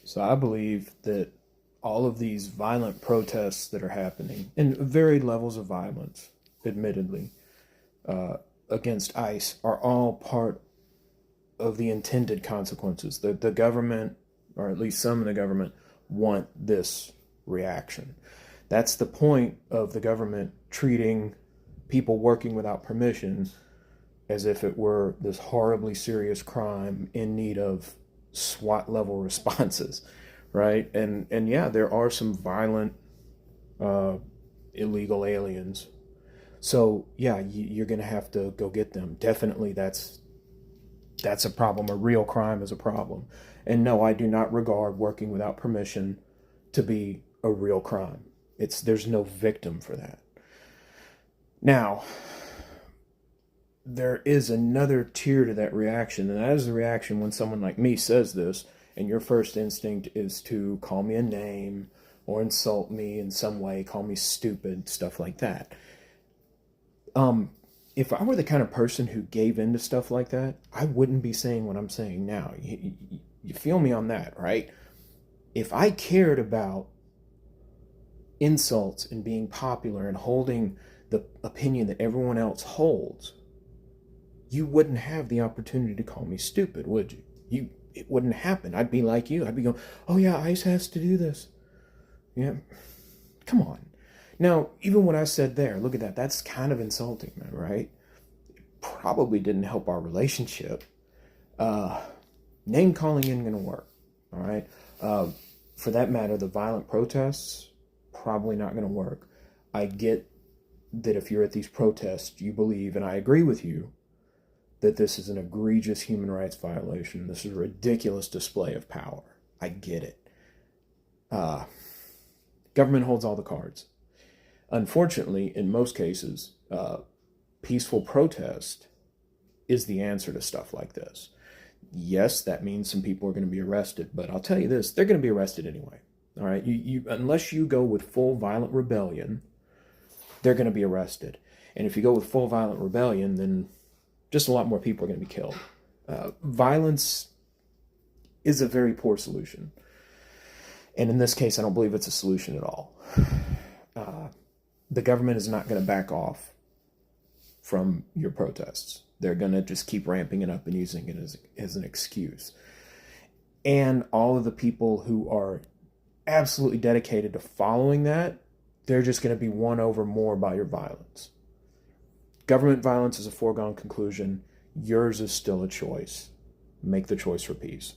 So I believe that all of these violent protests that are happening, and varied levels of violence, admittedly, against ICE, are all part of the intended consequences. The government, or at least some of the government, want this reaction. That's the point of the government treating people working without permission as if it were this horribly serious crime in need of SWAT level responses, right? And yeah, there are some violent uh, illegal aliens. So yeah, you're gonna have to go get them. Definitely, that's a problem. A real crime is a problem. And no, I do not regard working without permission to be a real crime. There's no victim for that. Now, there is another tier to that reaction, and that is the reaction when someone like me says this, and your first instinct is to call me a name or insult me in some way, call me stupid, stuff like that. Um, if I were the kind of person who gave into stuff like that, I wouldn't be saying what I'm saying now. You feel me on that, right? If I cared about insults and being popular and holding the opinion that everyone else holds, you wouldn't have the opportunity to call me stupid, would you? It wouldn't happen. I'd be like you. I'd be going, "Oh yeah, ICE has to do this." Yeah, come on. Now, even what I said there, look at that. That's kind of insulting, man, right? Probably didn't help our relationship. Uh, Name calling isn't going to work. All right. Uh, for that matter, the violent protests probably not going to work. I get that if you're at these protests, you believe, and I agree with you, that this is an egregious human rights violation. This is a ridiculous display of power. I get it. Uh, Government holds all the cards. Unfortunately, in most cases, peaceful protest is the answer to stuff like this. Yes, that means some people are going to be arrested, but I'll tell you this, they're going to be arrested anyway. All right, unless you go with full violent rebellion, they're going to be arrested. And if you go with full violent rebellion, then just a lot more people are going to be killed. Violence is a very poor solution. And in this case, I don't believe it's a solution at all. The government is not going to back off from your protests. They're going to just keep ramping it up and using it as an excuse. And all of the people who are absolutely dedicated to following that, they're just going to be won over more by your violence. Government violence is a foregone conclusion. Yours is still a choice. Make the choice for peace.